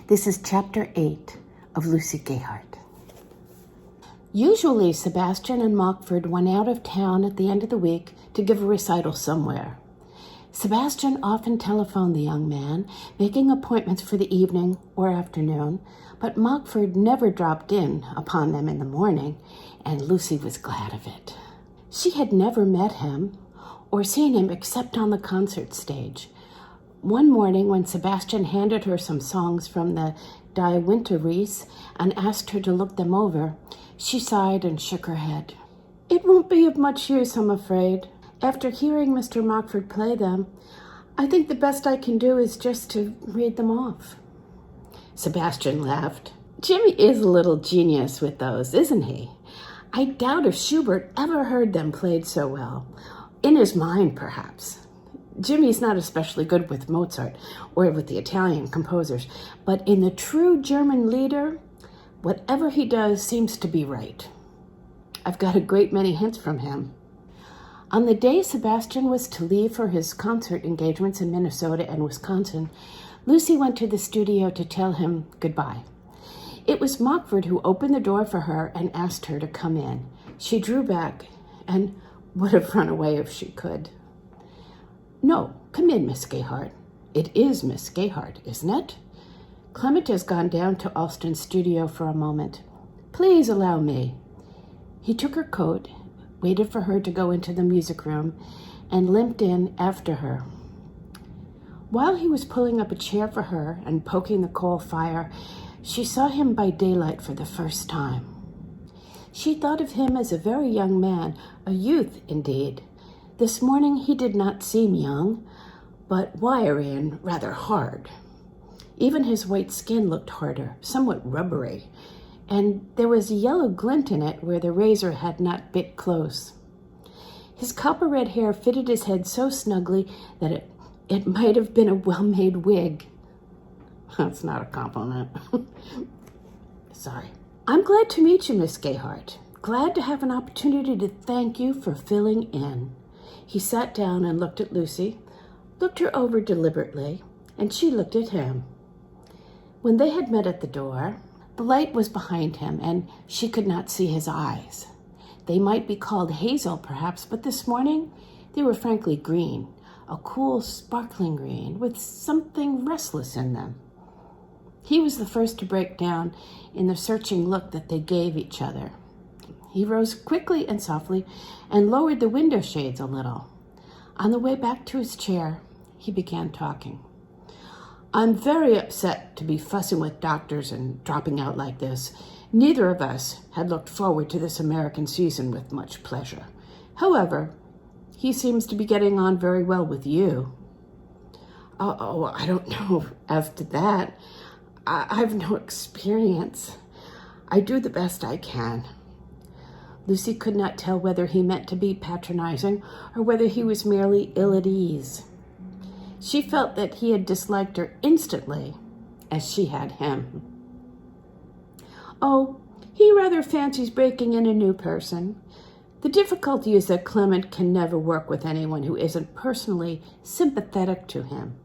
This is Chapter 8 of Lucy Gayheart. Usually, Sebastian and Mockford went out of town at the end of the week to give a recital somewhere. Sebastian often telephoned the young man, making appointments for the evening or afternoon, but Mockford never dropped in upon them in the morning, and Lucy was glad of it. She had never met him or seen him except on the concert stage. One morning, when Sebastian handed her some songs from the Die Winterreise and asked her to look them over, she sighed and shook her head. "It won't be of much use, I'm afraid. After hearing Mr. Mockford play them, I think the best I can do is just to read them off." Sebastian laughed. "Jimmy is a little genius with those, isn't he? I doubt if Schubert ever heard them played so well. In his mind, perhaps. Jimmy's not especially good with Mozart or with the Italian composers, but in the true German lieder, whatever he does seems to be right. I've got a great many hints from him." On the day Sebastian was to leave for his concert engagements in Minnesota and Wisconsin, Lucy went to the studio to tell him goodbye. It was Mockford who opened the door for her and asked her to come in. She drew back and would have run away if she could. "No, come in, Miss Gayheart. It is Miss Gayheart, isn't it? Clement has gone down to Alston's studio for a moment. Please allow me." He took her coat, waited for her to go into the music room, and limped in after her. While he was pulling up a chair for her and poking the coal fire, she saw him by daylight for the first time. She thought of him as a very young man, a youth indeed. This morning he did not seem young, but wiry and rather hard. Even his white skin looked harder, somewhat rubbery, and there was a yellow glint in it where the razor had not bit close. His copper-red hair fitted his head so snugly that it might have been a well-made wig. That's not a compliment. Sorry. "I'm glad to meet you, Miss Gayheart. Glad to have an opportunity to thank you for filling in." He sat down and looked at Lucy, looked her over deliberately, and she looked at him. When they had met at the door, the light was behind him, and she could not see his eyes. They might be called hazel, perhaps, but this morning they were frankly green, a cool, sparkling green, with something restless in them. He was the first to break down in the searching look that they gave each other. He rose quickly and softly and lowered the window shades a little. On the way back to his chair, he began talking. "I'm very upset to be fussing with doctors and dropping out like this. Neither of us had looked forward to this American season with much pleasure. However, he seems to be getting on very well with you." Oh, I don't know as to that. I've no experience. I do the best I can." Lucy could not tell whether he meant to be patronizing or whether he was merely ill at ease. She felt that he had disliked her instantly, as she had him. "Oh, he rather fancies breaking in a new person. The difficulty is that Clement can never work with anyone who isn't personally sympathetic to him.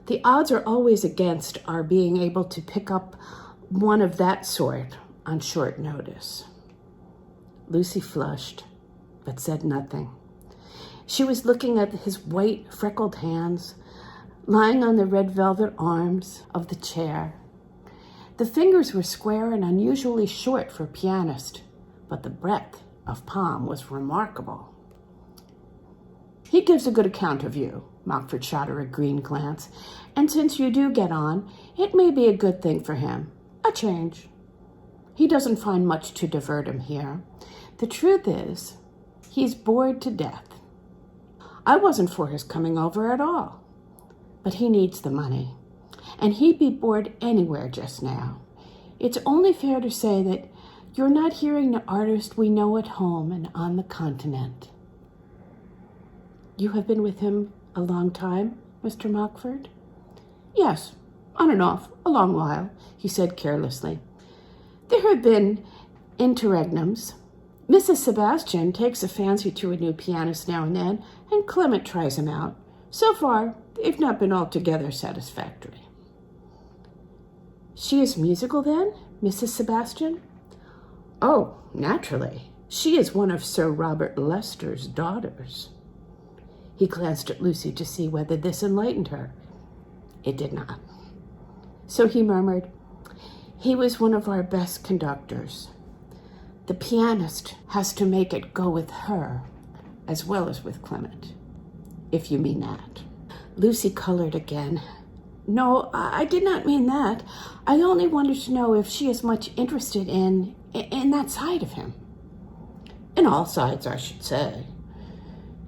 The odds are always against our being able to pick up one of that sort on short notice." Lucy flushed, but said nothing. She was looking at his white, freckled hands, lying on the red velvet arms of the chair. The fingers were square and unusually short for a pianist, but the breadth of palm was remarkable. "He gives a good account of you," Mockford shot her a green glance, "and since you do get on, it may be a good thing for him. A change. He doesn't find much to divert him here. The truth is, he's bored to death. I wasn't for his coming over at all. But he needs the money, and he'd be bored anywhere just now. It's only fair to say that you're not hearing the artist we know at home and on the continent." "You have been with him a long time, Mr. Mockford?" "Yes, on and off, a long while," he said carelessly. "There have been interregnums. Mrs. Sebastian takes a fancy to a new pianist now and then, and Clement tries him out. So far, they've not been altogether satisfactory." She is musical then, Mrs. Sebastian? Oh, naturally. She is one of Sir Robert Leicester's daughters. He glanced at Lucy to see whether this enlightened her. It did not. So he murmured, "He was one of our best conductors. The pianist has to make it go with her, as well as with Clement, if you mean that." Lucy colored again. "No, I did not mean that. I only wanted to know if she is much interested in that side of him." "In all sides, I should say.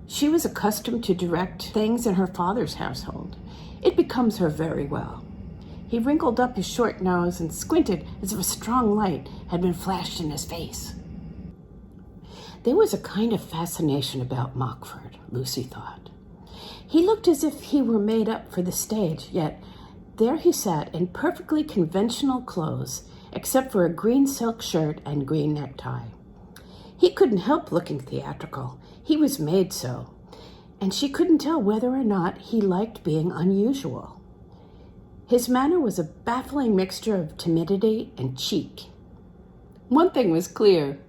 She was accustomed to direct things in her father's household. It becomes her very well." He wrinkled up his short nose and squinted as if a strong light had been flashed in his face. There was a kind of fascination about Mockford, Lucy thought. He looked as if he were made up for the stage, yet there he sat in perfectly conventional clothes, except for a green silk shirt and green necktie. He couldn't help looking theatrical. He was made so, and she couldn't tell whether or not he liked being unusual. His manner was a baffling mixture of timidity and cheek. One thing was clear.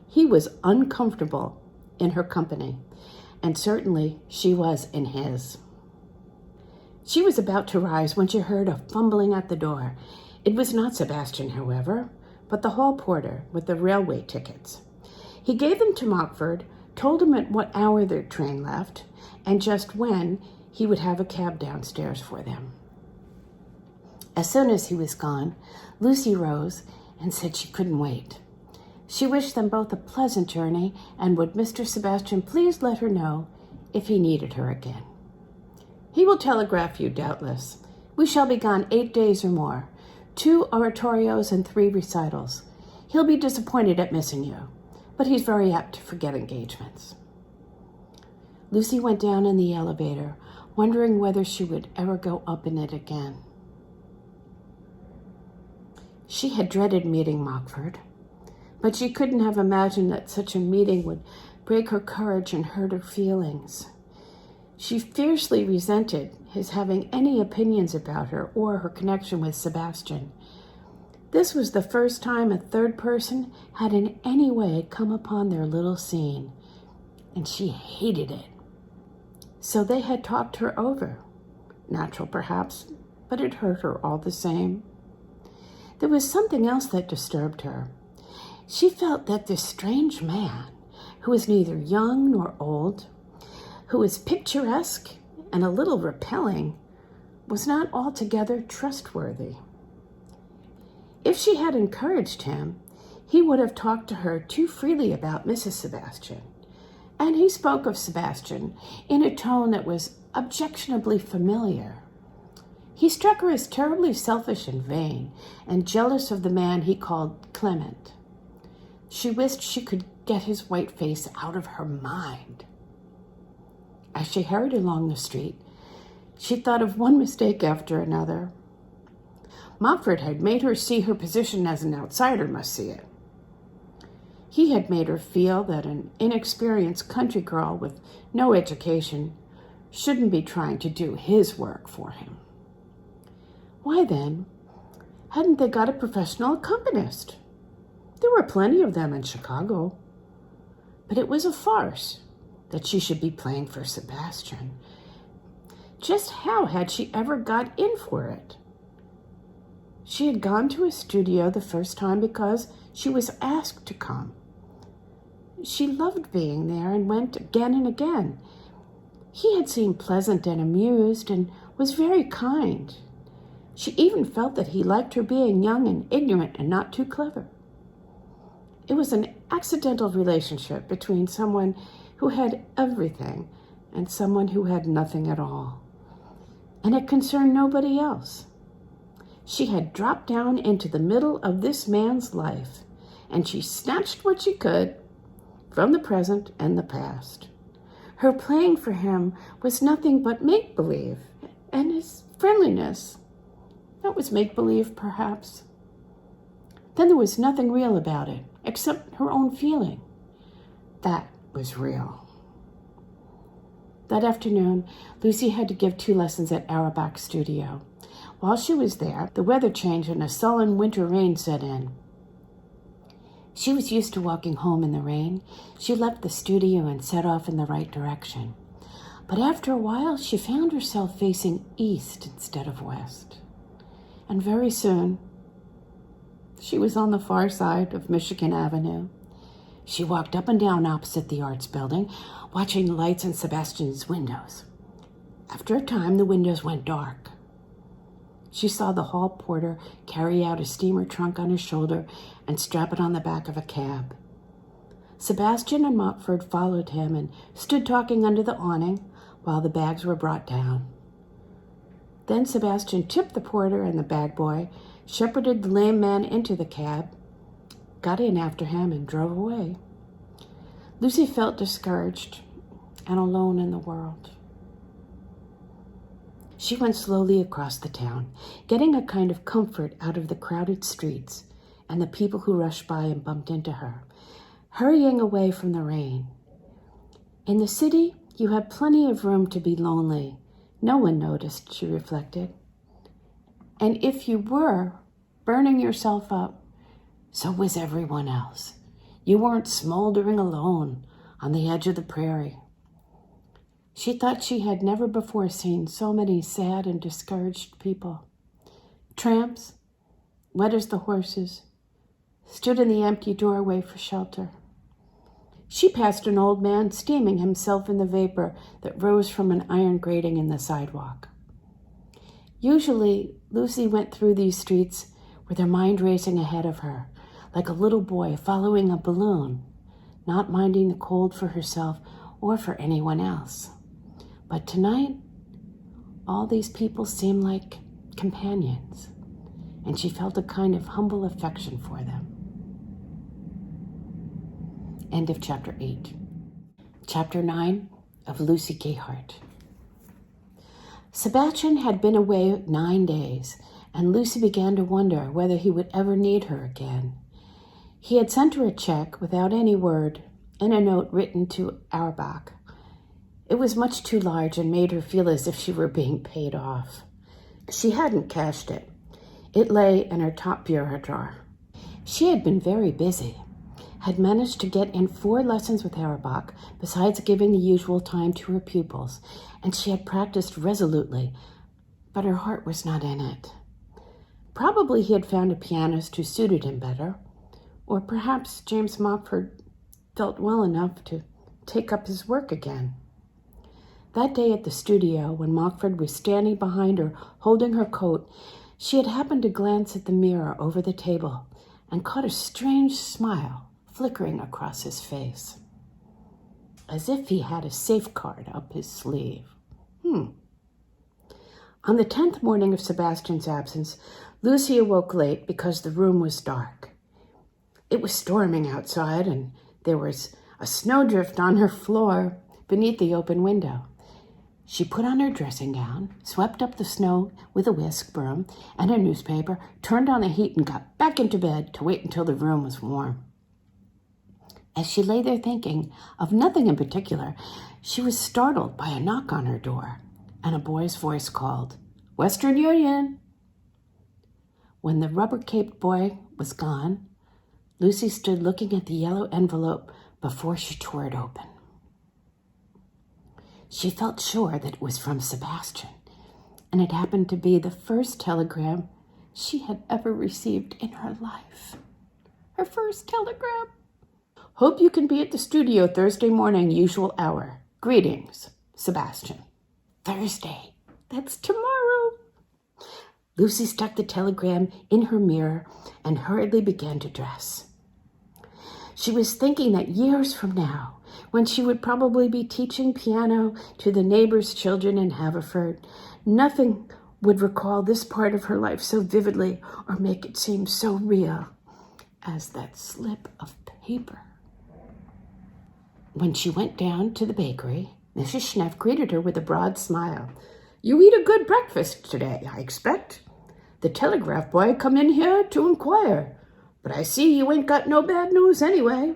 He was uncomfortable in her company, and certainly she was in his. She was about to rise when she heard a fumbling at the door. It was not Sebastian, however, but the hall porter with the railway tickets. He gave them to Mockford, told him at what hour their train left, and just when he would have a cab downstairs for them. As soon as he was gone, Lucy rose and said she couldn't wait. She wished them both a pleasant journey, and would Mr. Sebastian please let her know if he needed her again. "He will telegraph you, doubtless. We shall be gone 8 days or more, 2 oratorios and 3 recitals. He'll be disappointed at missing you, but he's very apt to forget engagements." Lucy went down in the elevator, wondering whether she would ever go up in it again. She had dreaded meeting Mockford, but she couldn't have imagined that such a meeting would break her courage and hurt her feelings. She fiercely resented his having any opinions about her or her connection with Sebastian. This was the first time a third person had in any way come upon their little scene, and she hated it. So they had talked her over. Natural, perhaps, but it hurt her all the same. There was something else that disturbed her. She felt that this strange man, who was neither young nor old, who was picturesque and a little repelling, was not altogether trustworthy. If she had encouraged him, he would have talked to her too freely about Mrs. Sebastian, and he spoke of Sebastian in a tone that was objectionably familiar. He struck her as terribly selfish and vain, and jealous of the man he called Clement. She wished she could get his white face out of her mind. As she hurried along the street, she thought of one mistake after another. Mockford had made her see her position as an outsider must see it. He had made her feel that an inexperienced country girl with no education shouldn't be trying to do his work for him. Why then, hadn't they got a professional accompanist? There were plenty of them in Chicago. But it was a farce that she should be playing for Sebastian. Just how had she ever got in for it? She had gone to his studio the first time because she was asked to come. She loved being there and went again and again. He had seemed pleasant and amused and was very kind. She even felt that he liked her being young and ignorant and not too clever. It was an accidental relationship between someone who had everything and someone who had nothing at all. And it concerned nobody else. She had dropped down into the middle of this man's life, and she snatched what she could from the present and the past. Her playing for him was nothing but make-believe, and his friendliness, that was make-believe, perhaps. Then there was nothing real about it, except her own feeling. That was real. That afternoon, Lucy had to give 2 lessons at Auerbach's studio. While she was there, the weather changed and a sullen winter rain set in. She was used to walking home in the rain. She left the studio and set off in the right direction. But after a while, she found herself facing east instead of west. And very soon, she was on the far side of Michigan Avenue. She walked up and down opposite the Arts Building, watching the lights in Sebastian's windows. After a time, the windows went dark. She saw the hall porter carry out a steamer trunk on his shoulder and strap it on the back of a cab. Sebastian and Montford followed him and stood talking under the awning while the bags were brought down. Then Sebastian tipped the porter and the bag boy, shepherded the lame man into the cab, got in after him, and drove away. Lucy felt discouraged and alone in the world. She went slowly across the town, getting a kind of comfort out of the crowded streets and the people who rushed by and bumped into her, hurrying away from the rain. In the city, you had plenty of room to be lonely. No one noticed, she reflected. And if you were burning yourself up, so was everyone else. You weren't smoldering alone on the edge of the prairie. She thought she had never before seen so many sad and discouraged people. Tramps, wet as the horses, stood in the empty doorway for shelter. She passed an old man steaming himself in the vapor that rose from an iron grating in the sidewalk. Usually, Lucy went through these streets with her mind racing ahead of her, like a little boy following a balloon, not minding the cold for herself or for anyone else. But tonight, all these people seemed like companions, and she felt a kind of humble affection for them. End of chapter 8. Chapter 9 of Lucy Gayheart. Sebastian had been away 9 days, and Lucy began to wonder whether he would ever need her again. He had sent her a check without any word and a note written to Auerbach. It was much too large and made her feel as if she were being paid off. She hadn't cashed it. It lay in her top bureau drawer. She had been very busy, had managed to get in 4 lessons with Auerbach, besides giving the usual time to her pupils, and she had practiced resolutely, but her heart was not in it. Probably he had found a pianist who suited him better, or perhaps James Montford felt well enough to take up his work again. That day at the studio, when Montford was standing behind her, holding her coat, she had happened to glance at the mirror over the table and caught a strange smile flickering across his face, as if he had a safeguard up his sleeve. On the 10th morning of Sebastian's absence, Lucy awoke late because the room was dark. It was storming outside, and there was a snowdrift on her floor beneath the open window. She put on her dressing gown, swept up the snow with a whisk broom and a newspaper, turned on the heat, and got back into bed to wait until the room was warm. As she lay there thinking of nothing in particular, she was startled by a knock on her door, and a boy's voice called, "Western Union." When the rubber-caped boy was gone, Lucy stood looking at the yellow envelope before she tore it open. She felt sure that it was from Sebastian, and it happened to be the first telegram she had ever received in her life. Her first telegram. "Hope you can be at the studio Thursday morning, usual hour. Greetings, Sebastian." Thursday. That's tomorrow. Lucy stuck the telegram in her mirror and hurriedly began to dress. She was thinking that years from now, when she would probably be teaching piano to the neighbors' children in Haverford, nothing would recall this part of her life so vividly or make it seem so real as that slip of paper. When she went down to the bakery, Mrs. Schneff greeted her with a broad smile. "You eat a good breakfast today, I expect. The telegraph boy come in here to inquire, but I see you ain't got no bad news anyway."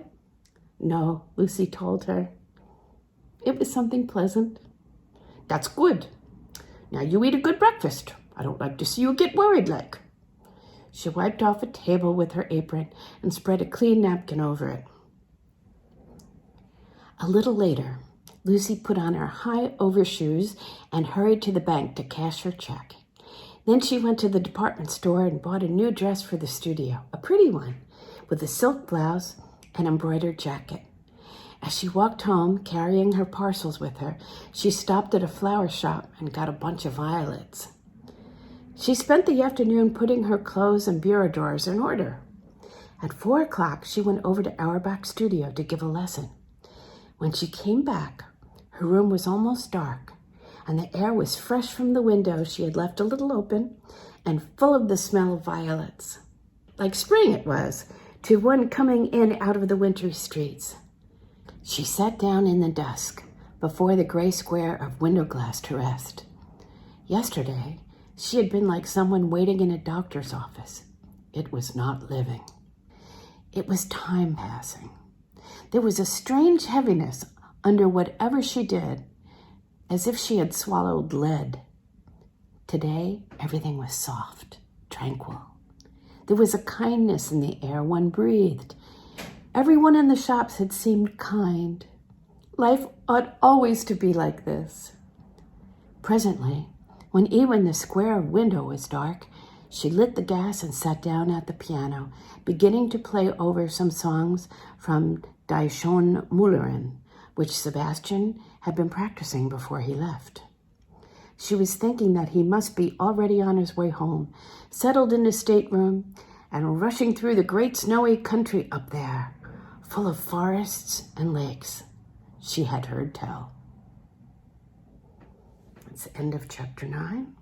"No," Lucy told her. "It was something pleasant." "That's good. Now you eat a good breakfast. I don't like to see you get worried like." She wiped off a table with her apron and spread a clean napkin over it. A little later, Lucy put on her high overshoes and hurried to the bank to cash her check. Then she went to the department store and bought a new dress for the studio, a pretty one, with a silk blouse and embroidered jacket. As she walked home, carrying her parcels with her, she stopped at a flower shop and got a bunch of violets. She spent the afternoon putting her clothes and bureau drawers in order. At 4 o'clock, she went over to Auerbach's studio to give a lesson. When she came back, her room was almost dark, and the air was fresh from the window she had left a little open and full of the smell of violets. Like spring it was, to one coming in out of the wintry streets. She sat down in the dusk before the gray square of window glass to rest. Yesterday, she had been like someone waiting in a doctor's office. It was not living. It was time passing. There was a strange heaviness under whatever she did, as if she had swallowed lead. Today, everything was soft, tranquil. There was a kindness in the air one breathed. Everyone in the shops had seemed kind. Life ought always to be like this. Presently, when even the square window was dark, she lit the gas and sat down at the piano, beginning to play over some songs from Die Schöne Müllerin, which Sebastian had been practicing before he left. She was thinking that he must be already on his way home, settled in his stateroom, and rushing through the great snowy country up there, full of forests and lakes, she had heard tell. That's the end of chapter 9.